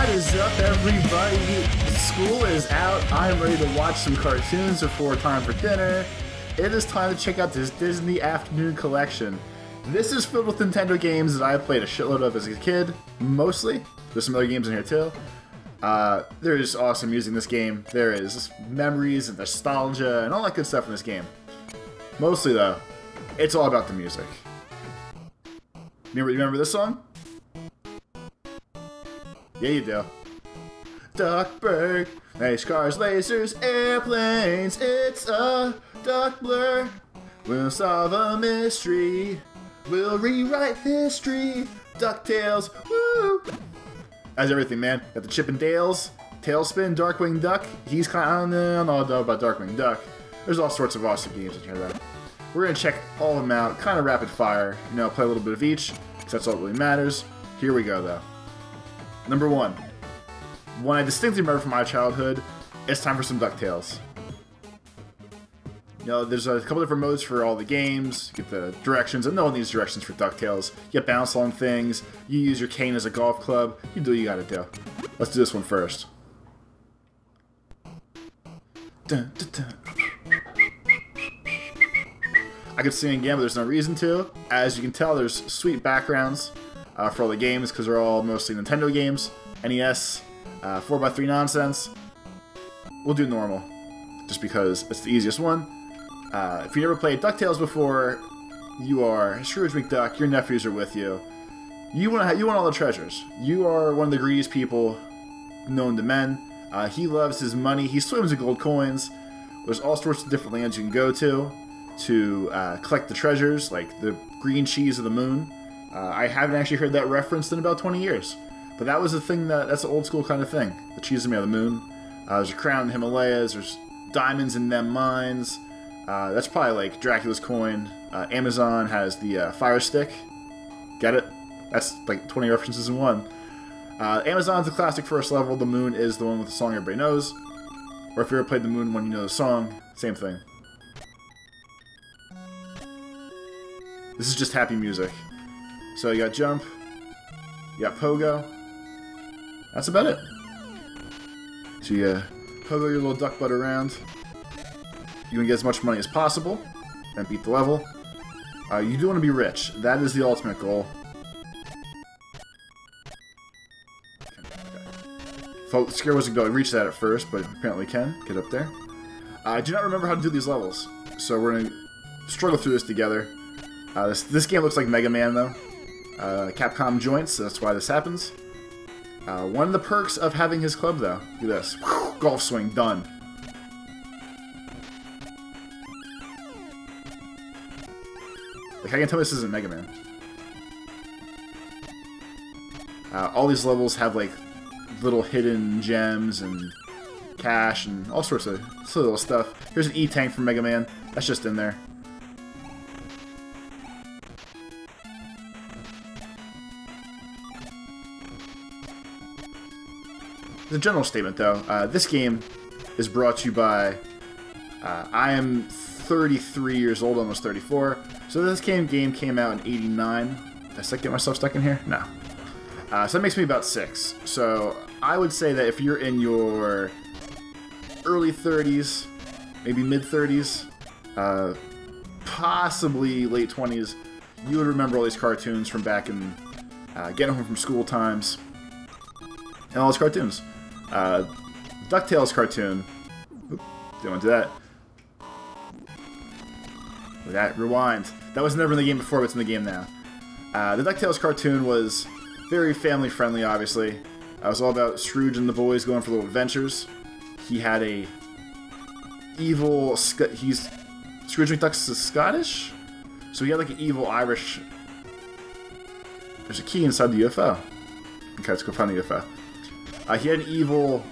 What is up, everybody? School is out. I'm ready to watch some cartoons before time for dinner. It is time to check out this Disney Afternoon Collection. This is filled with Nintendo games that I played a shitload of as a kid, mostly. There's some other games in here too. There's awesome music in this game. There is memories and nostalgia and all that good stuff in this game. Mostly though, it's all about the music. Remember this song? Yeah, you do. Duckburg, nice cars, lasers, airplanes, it's a duck blur. We'll solve a mystery, we'll rewrite history. DuckTales, woo! As everything, man. Got the Chip and Dales, Tailspin, Darkwing Duck. He's kind of, I don't know about Darkwing Duck. There's all sorts of awesome games to check out. We're gonna check all of them out, kind of rapid fire. You know, play a little bit of each, because that's all that really matters. Here we go, though. Number one I distinctly remember from my childhood, it's time for some DuckTales. You know, there's a couple different modes for all the games. You get the directions, and no one needs directions for DuckTales. You get bounce along things, you use your cane as a golf club, you do what you gotta do. Let's do this one first. Dun, dun, dun. I could sing again, but there's no reason to. As you can tell, there's sweet backgrounds for all the games, because they're all mostly Nintendo games. NES, 4x3 nonsense. We'll do normal, just because it's the easiest one. If you never played DuckTales before, you are Scrooge McDuck, your nephews are with you. You want all the treasures. You are one of the greediest people known to men. He loves his money, he swims in gold coins. There's all sorts of different lands you can go to collect the treasures, like the green cheese of the moon. I haven't actually heard that referenced in about 20 years. But that was a thing that's an old school kind of thing. The cheese is made of the moon. There's a crown in the Himalayas. There's diamonds in them mines. That's probably like Dracula's coin. Amazon has the fire stick. Get it? That's like 20 references in one. Amazon's the classic first level. The moon is the one with the song everybody knows. Or if you ever played the moon one, you know the song. Same thing. This is just happy music. So you got jump, you got pogo. That's about it. So you pogo your little duck butt around. You can get as much money as possible and beat the level. You do want to be rich. That is the ultimate goal. Okay. Scare wasn't going to reach that at first, but apparently can. Get up there. I do not remember how to do these levels, so we're going to struggle through this together. This game looks like Mega Man, though. Capcom joints, so that's why this happens. One of the perks of having his club, though. Look at this. Golf swing, done. Like, I can tell this isn't Mega Man. All these levels have, like, little hidden gems and cash and all sorts of silly little stuff. Here's an E-Tank from Mega Man. That's just in there. The general statement, though, this game is brought to you by, I am 33 years old, almost 34, so this game came out in 89. Did I get myself stuck in here? No. So that makes me about 6. So I would say that if you're in your early 30s, maybe mid-30s, possibly late 20s, you would remember all these cartoons from back in getting home from school times, and all those cartoons. DuckTales cartoon. Oop, didn't want to do that. Look at that. Rewind. That was never in the game before, but it's in the game now. The DuckTales cartoon was very family-friendly, obviously. It was all about Scrooge and the boys going for little adventures. He had a evil... Scrooge McDuck's Scottish? So he had like an evil Irish... There's a key inside the UFO. Okay, let's go find the UFO. He had an evil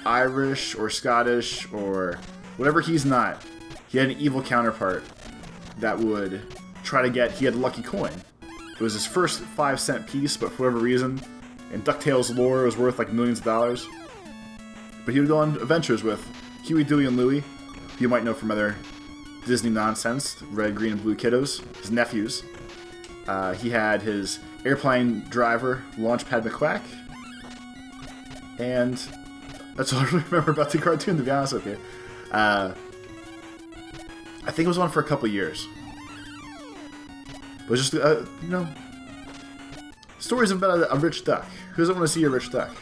Irish or Scottish or whatever he's not. He had an evil counterpart that would try to get... He had a lucky coin. It was his first 5-cent piece, but for whatever reason, in DuckTales lore, it was worth like millions of dollars. But he would go on adventures with Huey, Dewey, and Louie, who you might know from other Disney nonsense, Red, Green, and Blue Kiddos, his nephews. He had his airplane driver, Launchpad McQuack, And that's all I really remember about the cartoon, to be honest with you. I think it was on for a couple years. But just, you know, stories about a rich duck. Who doesn't want to see a rich duck?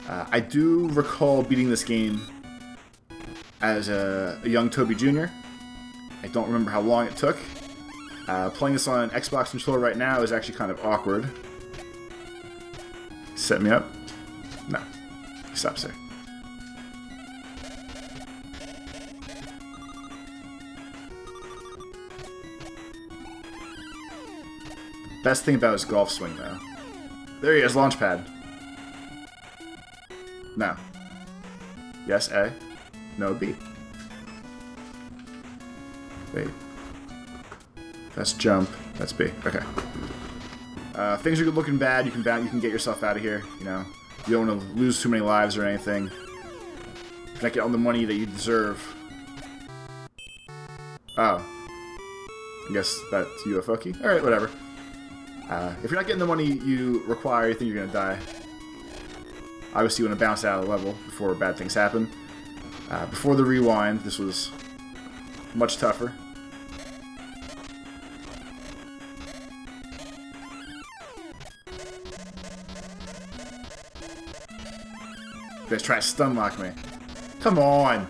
I do recall beating this game as a young Toby Jr. I don't remember how long it took. Playing this on an Xbox controller right now is actually kind of awkward. Set me up? No. He stops there. Best thing about his golf swing, though. There he is, launch pad. No. Yes, A. No, B. Wait. That's jump. That's B. Okay. Things are looking bad. You can get yourself out of here. You know, you don't want to lose too many lives or anything. If you're not getting the money that you deserve. Oh. I guess that's UFO key. All right, whatever. If you're not getting the money you require, you think you're gonna die. Obviously, you want to bounce out of the level before bad things happen. Before the rewind, this was much tougher. You guys try to stun lock me. Come on!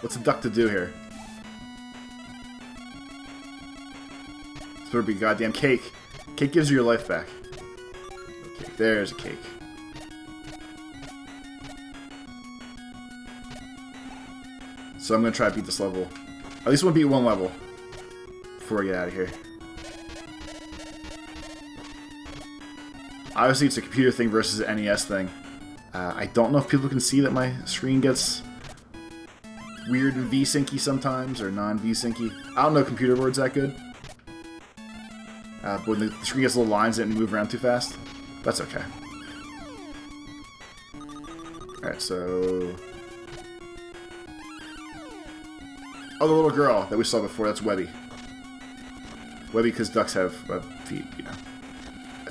What's a duck to do here? This better be goddamn cake. Cake gives you your life back. Okay, there's a cake. So I'm gonna try to beat this level. At least I want to beat one level before I get out of here. Obviously, it's a computer thing versus an NES thing. I don't know if people can see that my screen gets weird and V-syncy sometimes, or non-V-syncy. I don't know computer words that good. But when the screen gets little lines and move around too fast, that's okay. Alright, so... Oh, the little girl that we saw before, that's Webby. Webby because ducks have feet, you know.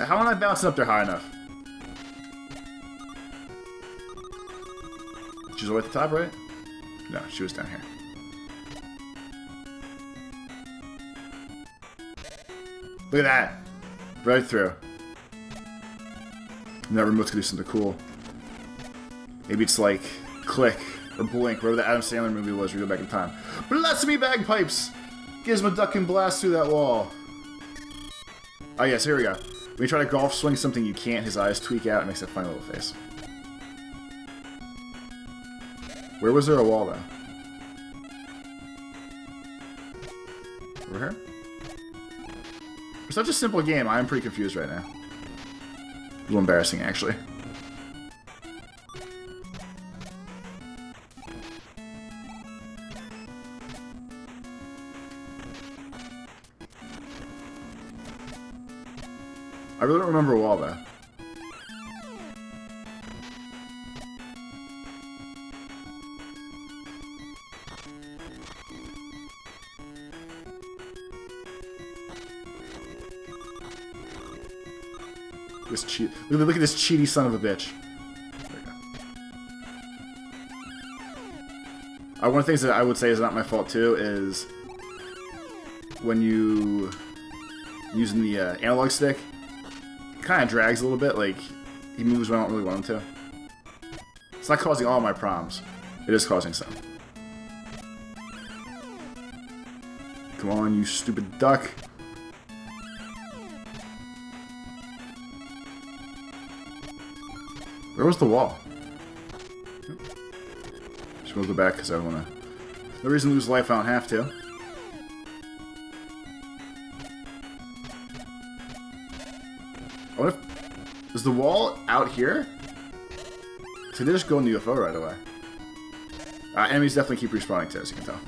How am I bouncing up there high enough? She's all the way at the top, right? No, she was down here. Look at that! Right through. And that remote's gonna do something cool. Maybe it's like Click or Blink, whatever the Adam Sandler movie was where you go back in time. Bless me, bagpipes! Gizmo Duck can blast through that wall. Oh yes, here we go. When you try to golf swing something you can't, his eyes tweak out and makes that funny little face. Where was there a wall, though? Over here? For such a simple game, I'm pretty confused right now. A little embarrassing, actually. I really don't remember a wall, though. This cheat. Look at this cheaty son of a bitch. There we go. One of the things that I would say is not my fault too is when you using the analog stick, it kind of drags a little bit. Like he moves when I don't really want him to. It's not causing all my problems. It is causing some. Come on, you stupid duck. Where was the wall? Just gonna go back because I wanna. No reason to lose life, I don't have to. I wonder if. Is the wall out here? So they just go in the UFO right away. Enemies definitely keep respawning too, as you can tell.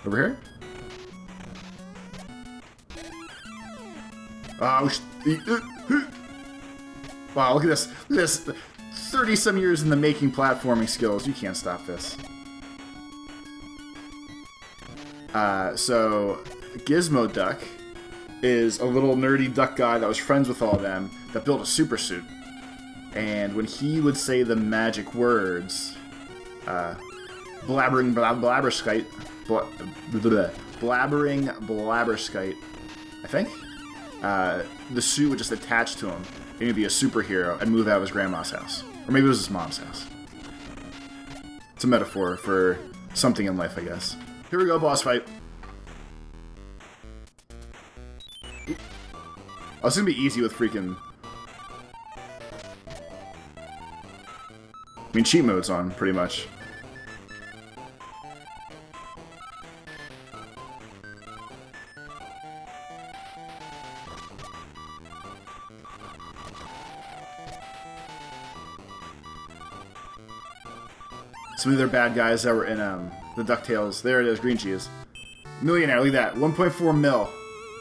Over here? Wow, look at this. Look at this. 30-some years in the making platforming skills. You can't stop this. So, Gizmo Duck is a little nerdy duck guy that was friends with all of them that built a super suit. And when he would say the magic words, blabbering blabberskite, blabbering blabberskite, I think, the suit would just attach to him, and he'd be a superhero and move out of his grandma's house. Or maybe it was his mom's house. It's a metaphor for something in life, I guess. Here we go, boss fight. Oh, it's gonna be easy with freaking... I mean, cheat mode's on, pretty much. Some of their bad guys that were in the DuckTales. There it is, green cheese. Millionaire, look at that. 1.4 mil.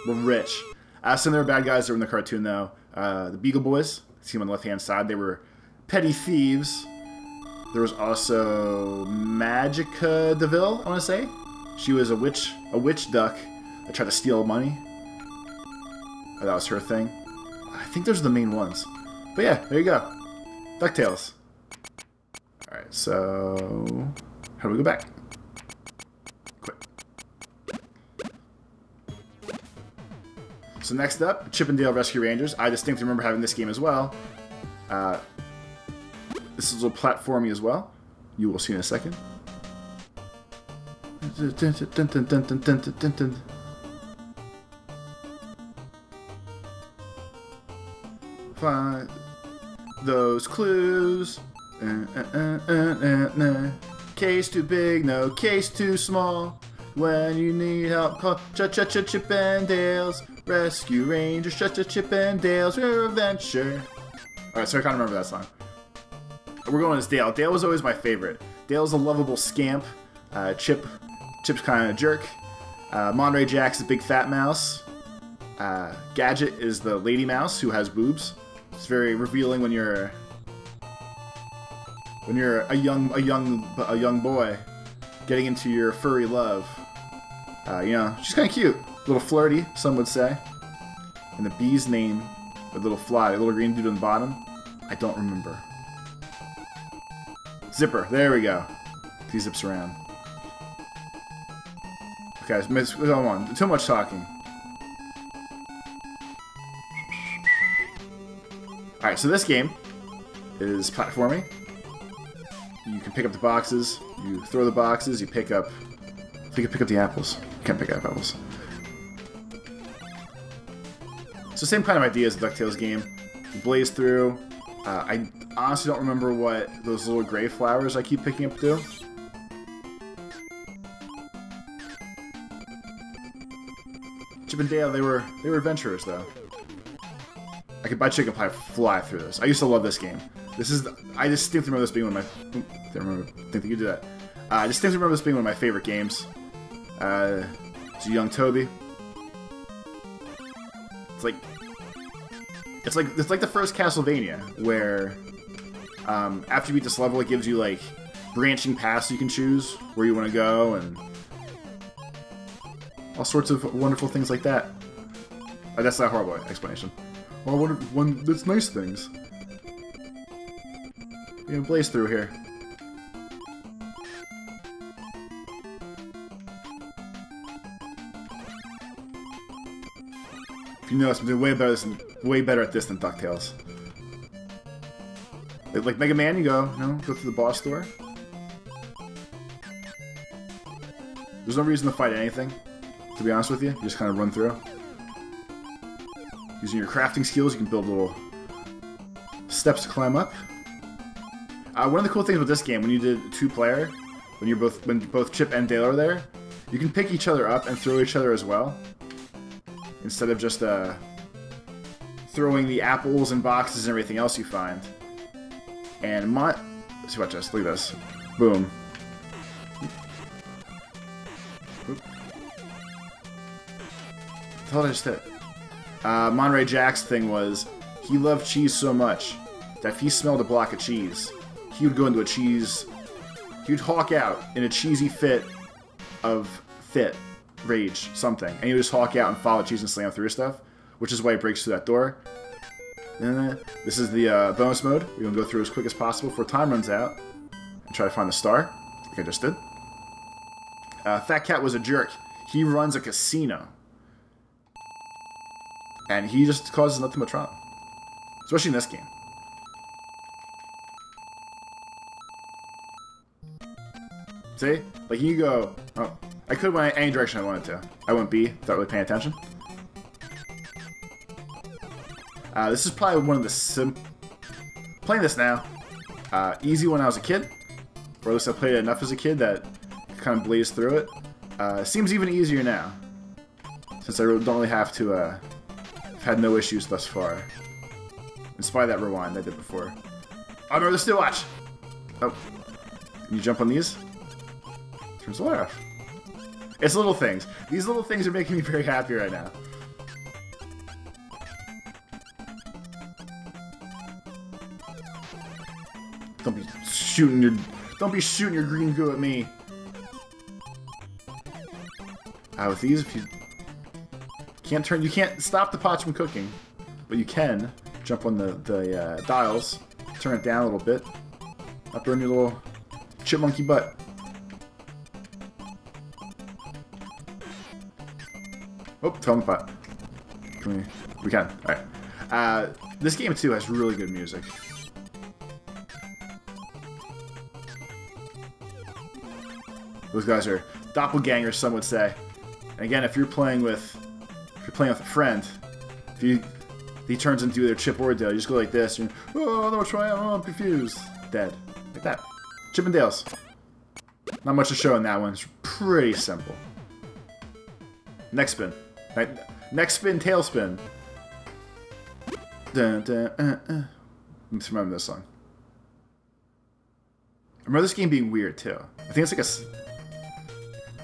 We're rich. Some of their bad guys that were in the cartoon, though. The Beagle Boys. See them on the left-hand side. They were petty thieves. There was also Magica DeVille, I want to say. She was a witch duck that tried to steal money. Oh, that was her thing. I think those are the main ones. But yeah, there you go. DuckTales. Alright, so... how do we go back? Quit. So next up, Chip and Dale Rescue Rangers. I distinctly remember having this game as well. This is a little platformy as well. You will see in a second. Find those clues. Case too big, no case too small. When you need help, call Chip and Dale's Rescue Rangers. Chip and Dale's Adventure. Alright, so I can't remember that song. We're going as Dale. Dale was always my favorite. Dale's a lovable scamp. Chip's kind of a jerk. Monterey Jack's the big fat mouse. Gadget is the lady mouse who has boobs. It's very revealing when you're a young boy getting into your furry love. You know, she's kind of cute, a little flirty, some would say. And the bee's name, the little fly, the little green dude on the bottom, I don't remember. Zipper, there we go. He zips around. Okay, go on. Too much talking. Alright, so this game is platforming. You can pick up the boxes, you throw the boxes, you pick up... I think you pick up the apples. You can't pick up apples. So same kind of idea as the DuckTales game. You blaze through. I honestly don't remember what those little gray flowers I keep picking up do. Chip and Dale, they were adventurers though. I could buy chicken pie, fly through this. I used to love this game. I distinctly remember this being one of my... Didn't think you could do that. I distinctly remember this being one of my favorite games. It's a young Toby. It's like the first Castlevania, where after you beat this level, it gives you like branching paths you can choose where you want to go, and all sorts of wonderful things like that. That's not a horrible explanation. Well, that's nice things. You know, blaze through here. If you notice, I'm doing way better at this than DuckTales. Like Mega Man, you go to the boss door. There's no reason to fight anything, to be honest with you. You just kind of run through. Using your crafting skills, you can build little steps to climb up. One of the cool things with this game, when you did 2-player, when both Chip and Dale are there, you can pick each other up and throw each other as well, instead of just throwing the apples and boxes and everything else you find. And see, watch this. Look at this. Boom. Oop. What the hell did I just hit? Monterey Jack's thing was, he loved cheese so much that if he smelled a block of cheese, he would go into a cheese... He would hawk out in a cheesy fit of fit. rage, something. And you just Hulk out and follow cheese and slam through stuff, which is why he breaks through that door. This is the bonus mode. We're going to go through as quick as possible before time runs out and try to find the star, like I just did. Fat Cat was a jerk. He runs a casino. And he just causes nothing but trouble. Especially in this game. See? Like, you go... Oh, I could went any direction I wanted to. I went B, without really paying attention. This is probably one of the playing this now. Easy when I was a kid. Or at least I played it enough as a kid that kind of blazed through it. Seems even easier now. Since I don't really have to... I've had no issues thus far. In spite of that rewind I did before. Oh, remember the still watch! Oh. Can you jump on these? Turns the light off. It's little things. These little things are making me very happy right now. Don't be shooting your green goo at me. With these, if you can't stop the pots from cooking, but you can jump on the dials, turn it down a little bit, not burn your little chipmunky butt. Oh, fell in the pot. We can. Alright. This game, too, has really good music. Those guys are doppelgangers, some would say. And again, if you're playing with a friend, if he turns into either Chip or Dale, you just go like this, and oh, no, try out, oh, I'm confused. Dead. Like that. Chip and Dale's. Not much to show in that one. It's pretty simple. Next spin. Next spin, tail spin. Dun, dun, Let's remember this song. I remember this game being weird too. I think it's like a...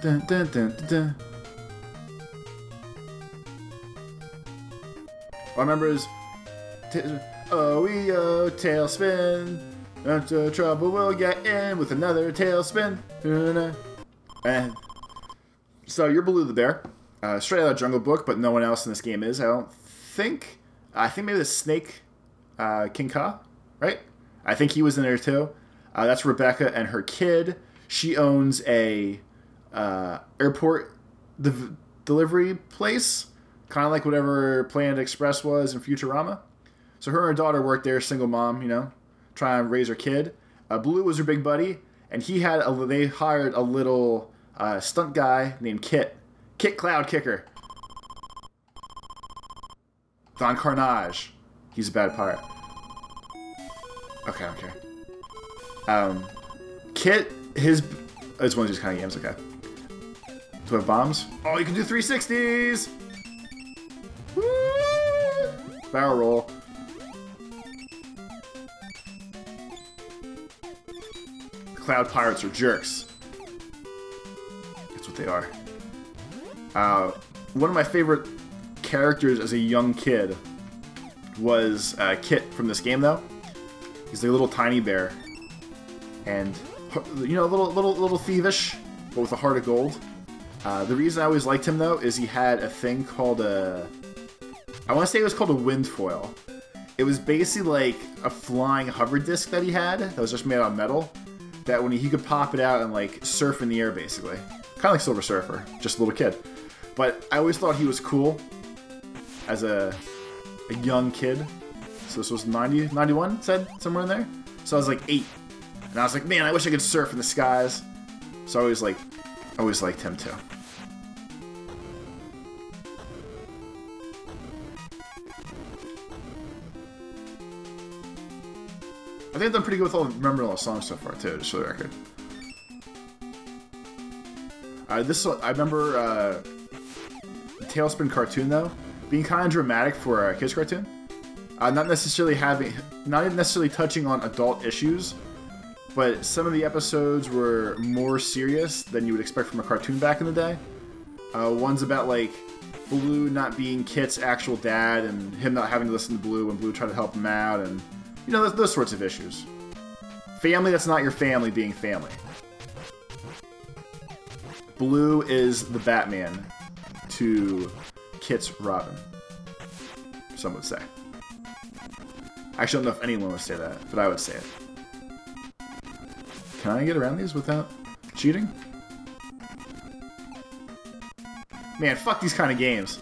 Dun, dun, dun, dun, dun. All I remember is... Oh, tailspin. After trouble we'll get in with another tailspin. And so you're Baloo the Bear. Straight out of Jungle Book, but no one else in this game is, I don't think. I think maybe the Snake King Ka, right? I think he was in there too. That's Rebecca and her kid. She owns a airport delivery place, kind of like whatever Planet Express was in Futurama. So her and her daughter worked there, single mom, you know, trying to raise her kid. Baloo was her big buddy, and they hired a little stunt guy named Kit. Kit Cloud Kicker. Don Carnage. He's a bad pirate. Okay, okay. Kit, it's one of these kind of games, okay. Do we have bombs? Oh, you can do 360s! Woo! Barrel roll. Cloud pirates are jerks. That's what they are. One of my favorite characters as a young kid was Kit from this game, though. He's like a little tiny bear, and you know, a little thievish, but with a heart of gold. The reason I always liked him, though, is he had a thing called I want to say it was called a wind foil. It was basically like a flying hover disc that he had that was just made out of metal. That when he could pop it out and like surf in the air, basically, kind of like Silver Surfer, just a little kid. But I always thought he was cool as a young kid. So this was 90, 91, said, somewhere in there. So I was like 8. And I was like, man, I wish I could surf in the skies. So I always liked him too. I think I've done pretty good with remembering all the songs so far too, just for the record. I remember the Tailspin cartoon though, being kind of dramatic for a kids cartoon. Not necessarily touching on adult issues, but some of the episodes were more serious than you would expect from a cartoon back in the day. One's about like Baloo not being Kit's actual dad and him not having to listen to Baloo when Baloo tried to help him out, and you know, those sorts of issues. Family that's not your family being family. Blue is the Batman to Kit's Robin. Some would say. I actually don't know if anyone would say that, but I would say it. Can I get around these without cheating? Man, fuck these kind of games.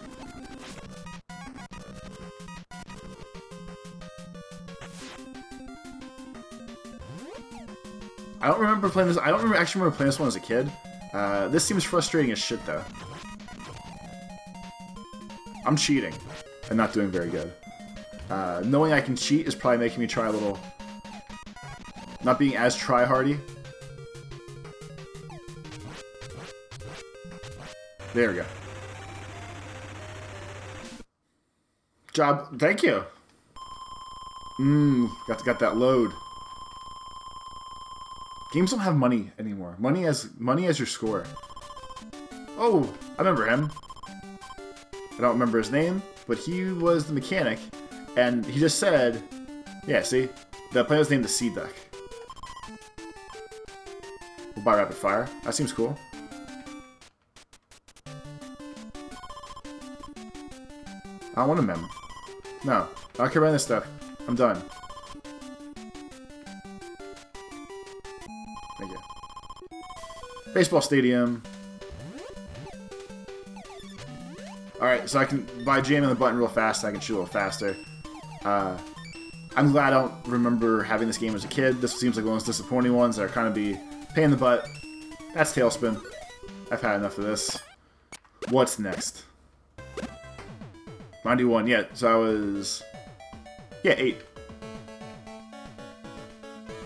I don't remember playing this. I don't actually remember playing this one as a kid. This seems frustrating as shit, though. I'm cheating and not doing very good. Knowing I can cheat is probably making me try a little... Not being as try-hardy. There we go. Job. Thank you. Got that load. Games don't have money anymore. Money as your score. Oh, I remember him. I don't remember his name, but he was the mechanic, and he just said, yeah, see? The player was named the Sea Duck. We'll buy rapid fire. That seems cool. I don't want a mem. No, I don't care about this stuff. I'm done. Thank you. Baseball stadium. Alright, so I can, by jamming the button real fast, I can shoot a little faster. I'm glad I don't remember having this game as a kid. This seems like one of those disappointing ones that are kind of be pain in the butt. That's Tailspin. I've had enough of this. What's next? 91, yeah, so I was... Yeah, 8.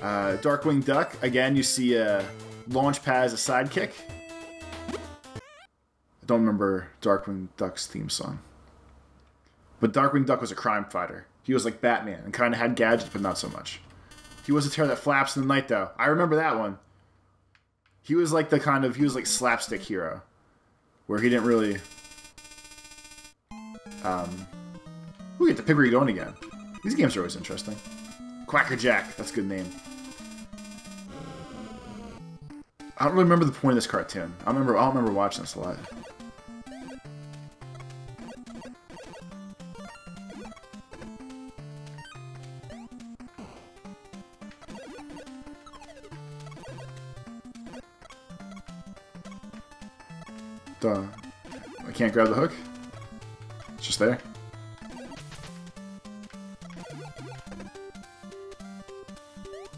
Darkwing Duck, again, you see a launch pad as a sidekick. I don't remember Darkwing Duck's theme song. But Darkwing Duck was a crime fighter. He was like Batman and kind of had gadgets, but not so much. He was a terror that flaps in the night, though. I remember that one. He was like the kind of... He was like slapstick hero. Where he didn't really... We get to Piggery going again. These games are always interesting. Quacker Jack, that's a good name. I don't really remember the point of this cartoon. I don't remember watching this a lot. Duh. I can't grab the hook? It's just there.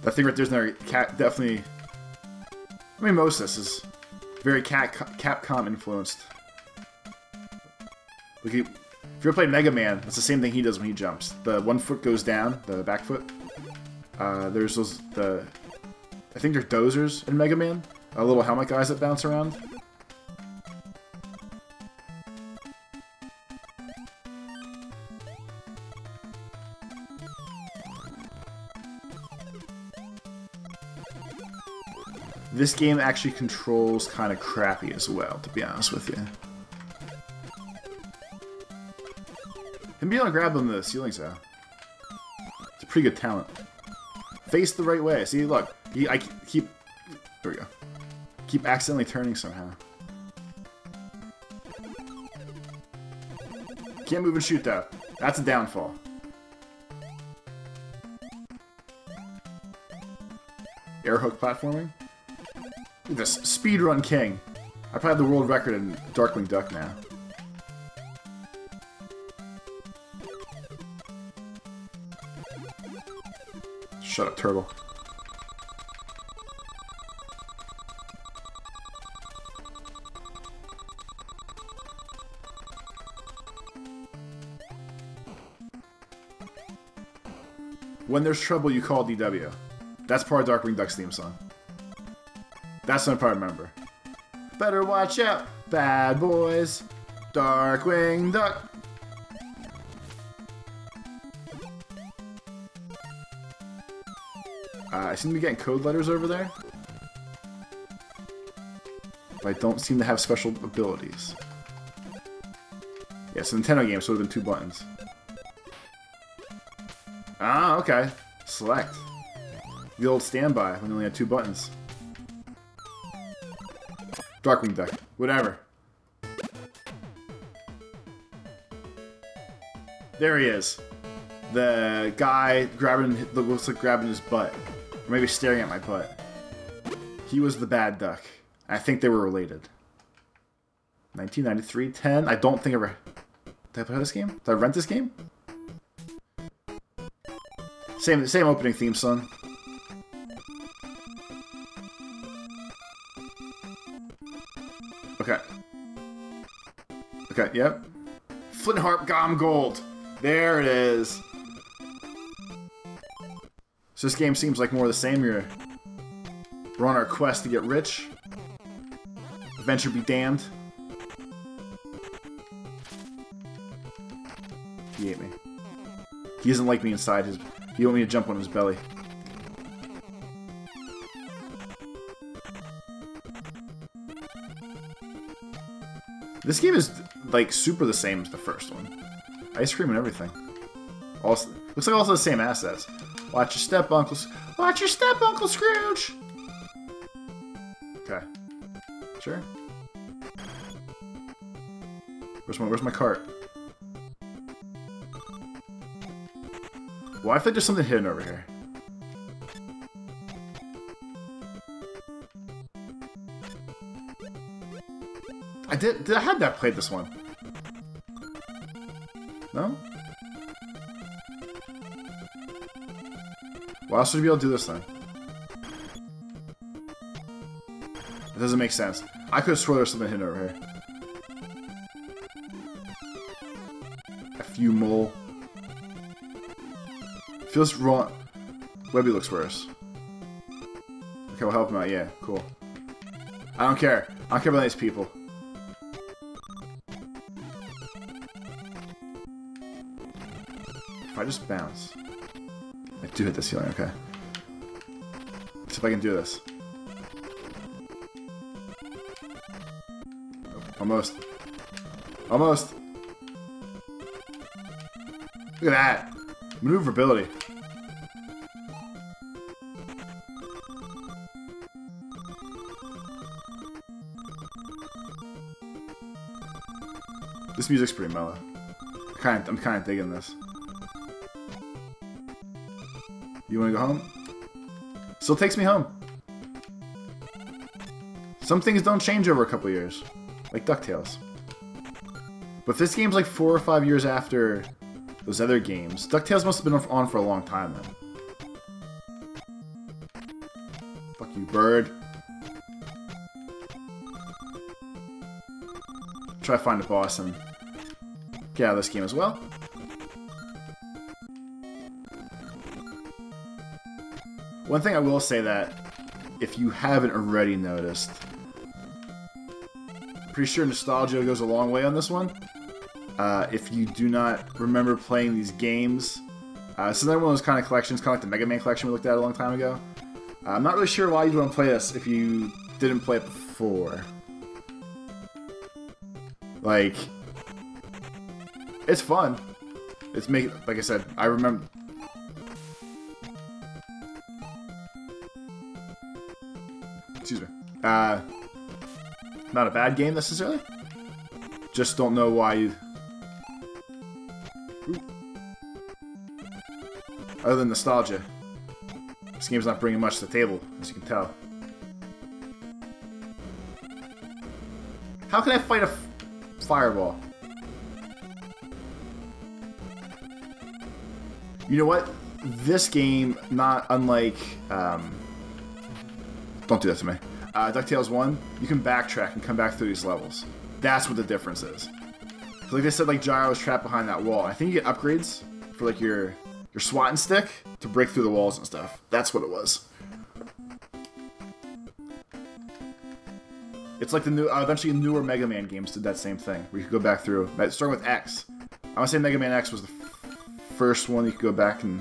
That thing right there's another cat. Definitely. I mean, most of this is very Capcom influenced. Like, if you ever played Mega Man, that's the same thing he does when he jumps. The one foot goes down, the back foot. There's those I think they're dozers in Mega Man. Little helmet guys that bounce around. This game actually controls kind of crappy as well, to be honest with you. And being able to grab them to the ceilings, though. It's a pretty good talent. Face the right way. See, look. I keep... There we go. Keep accidentally turning somehow. Can't move and shoot, though. That's a downfall. Air hook platforming? Look at this. Speedrun King. I probably have the world record in Darkwing Duck now. Shut up, turtle. When there's trouble, you call DW. That's part of Darkwing Duck's theme song. That's the only part I remember. Better watch out, bad boys. Darkwing Duck. I seem to be getting code letters over there. But I don't seem to have special abilities. Yeah, it's a Nintendo game, so it would have been 2 buttons. Ah, okay. Select. The old standby when you only had 2 buttons. Darkwing Duck. Whatever. There he is. The guy grabbing, looks like grabbing his butt. Or maybe staring at my butt. He was the bad duck. I think they were related. 1993, 10. I don't think I ever... Did I play this game? Did I rent this game? Same opening theme song. Okay. Okay, yep. Flint Harp Gom Gold. There it is. So this game seems like more of the same. We're on our quest to get rich. Adventure be damned. He ate me. He doesn't like me inside his... He want me to jump on his belly. This game is, like, super the same as the first one. Ice cream and everything. Also, looks like also the same assets. Watch your step, Watch your step, Uncle Scrooge! Okay. Sure. Where's my cart? Why if there's something hidden over here? I had that played this one. No? Why else would you be able to do this then? It doesn't make sense. I could have sworn there was something hidden over here. A few mole. Feels wrong. Webby looks worse. Okay, we'll help him out. Yeah, cool. I don't care. I don't care about these people. If I just bounce. I do hit the ceiling, okay. Let's see if I can do this. Almost. Almost. Look at that. Maneuverability. This music's pretty mellow. I'm kind of digging this. You want to go home? Still takes me home. Some things don't change over a couple years. Like DuckTales. But this game's like 4 or 5 years after those other games. DuckTales must have been on for a long time then. Fuck you, bird. Try to find a boss and get out of this game as well. One thing I will say that, if you haven't already noticed, pretty sure nostalgia goes a long way on this one. If you do not remember playing these games, this is another one of those kind of collections, kind of like the Mega Man collection we looked at a long time ago. I'm not really sure why you'd want to play this if you didn't play it before. Like, it's fun. It's like I said, I remember. Excuse me. Not a bad game necessarily. Just don't know why you. Ooh. Other than nostalgia, this game's not bringing much to the table, as you can tell. How can I fight a fireball? You know what? This game, not unlike... don't do that to me. DuckTales 1, you can backtrack and come back through these levels. That's what the difference is. So like I said, like Gyro was trapped behind that wall. I think you get upgrades for like your swatting stick to break through the walls and stuff. That's what it was. It's like the new, eventually newer Mega Man games did that same thing, where you could go back through. Starting with X. I want to say Mega Man X was the first one you could go back and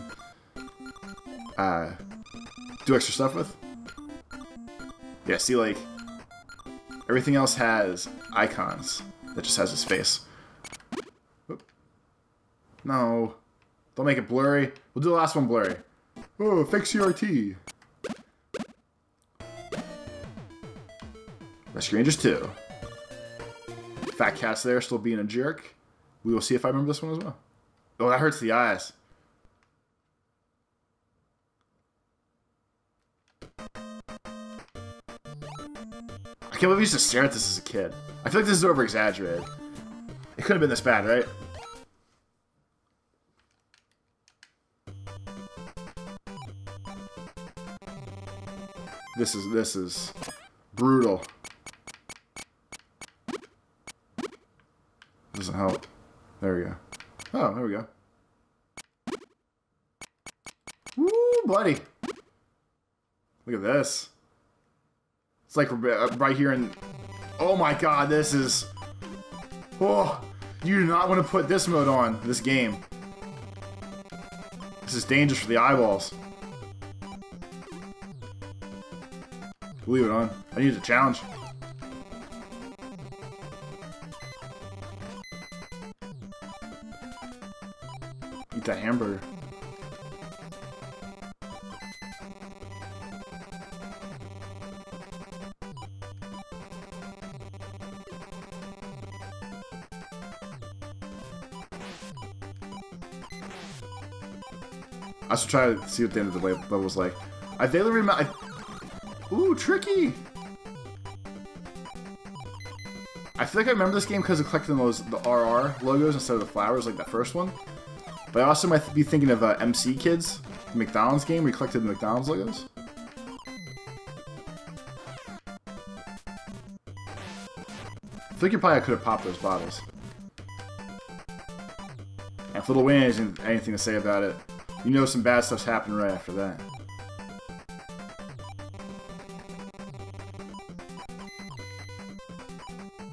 do extra stuff with. Yeah, see, like, everything else has icons that just has his face. Oop. No. Don't make it blurry. We'll do the last one blurry. Oh, fake CRT. Rescue Rangers 2. Fat Cat's there, still being a jerk. We will see if I remember this one as well. Oh, that hurts the eyes. I can't believe I used to stare at this as a kid. I feel like this is over-exaggerated. It couldn't have been this bad, right? This is brutal. Doesn't help. There we go. Oh, there we go. Woo, buddy. Look at this. It's like right here in... Oh my god, this is... Oh, you do not want to put this mode on, this game. This is dangerous for the eyeballs. Leave it on. I need a challenge. Eat that hamburger. I should try to see what the end of the level was like. I vaguely remember. Ooh, tricky! I feel like I remember this game because of collecting the RR logos instead of the flowers, like that first one. But I also might be thinking of MC Kids, the McDonald's game where you collected the McDonald's logos. I think you probably could have popped those bottles. And if Little Wayne has anything to say about it, you know some bad stuff's happening right after that.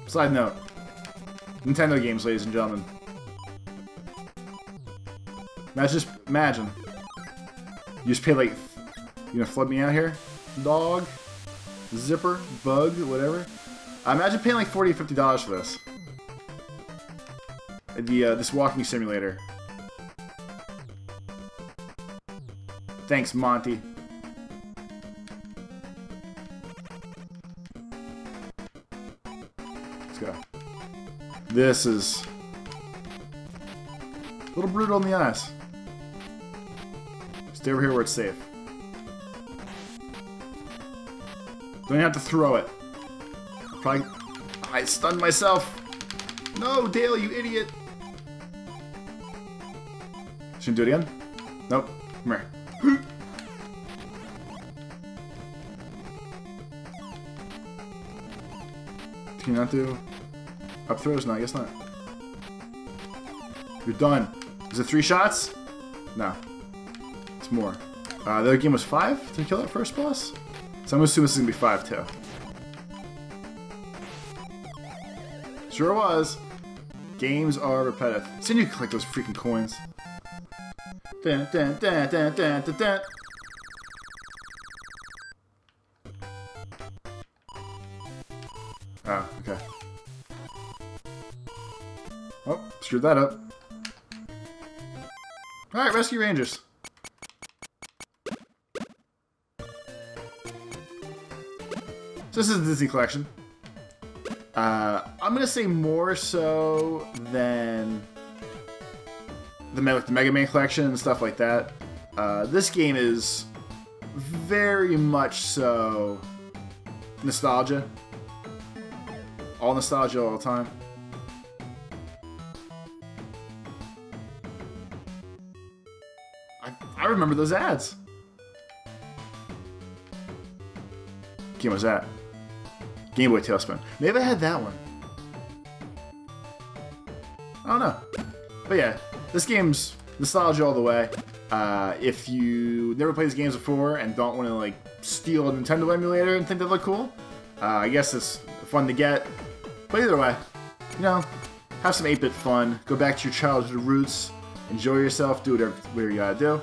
Side note, Nintendo games, ladies and gentlemen. Imagine. You just pay like, you know, flood me out here? Dog? Zipper? Bug? Whatever. Imagine paying like $40 or $50 for this. This walking simulator. Thanks, Monty. Let's go. This is a little brutal in the eyes. Stay over here where it's safe. Don't even have to throw it. Probably. I stunned myself. No, Dale, you idiot. Shouldn't do it again? Nope. Come here. Can you not do up throws? No, I guess not. You're done. Is it 3 shots? No. It's more. The other game was 5? Did you kill that first boss? So I'm assuming this is going to be 5 too. Sure was. Games are repetitive. So you can collect those freaking coins. Dun, dun, dun, dun, dun, dun, dun. Oh, okay. Oh, screwed that up. Alright, Rescue Rangers. So this is the Disney collection. I'm gonna say more so than the Mega Man collection and stuff like that. This game is very much so nostalgia. All nostalgia all the time. I remember those ads. What game was that? Game Boy Tailspin. Maybe I had that one. I don't know. But yeah, this game's nostalgia all the way. If you never played these games before and don't want to like steal a Nintendo emulator and think they look cool, I guess it's fun to get. But either way, you know, have some 8-bit fun. Go back to your childhood roots. Enjoy yourself. Do whatever you gotta do.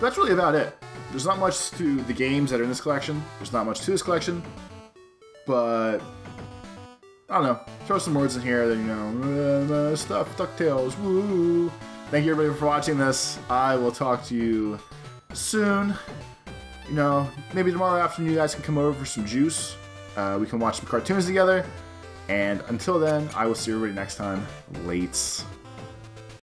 That's really about it. There's not much to the games that are in this collection. There's not much to this collection. But I don't know. Throw some words in here that, you know, stuff, DuckTales, woo. Thank you everybody for watching this. I will talk to you soon. You know, maybe tomorrow afternoon you guys can come over for some juice. we can watch some cartoons together. And until then, I will see everybody next time. Lates.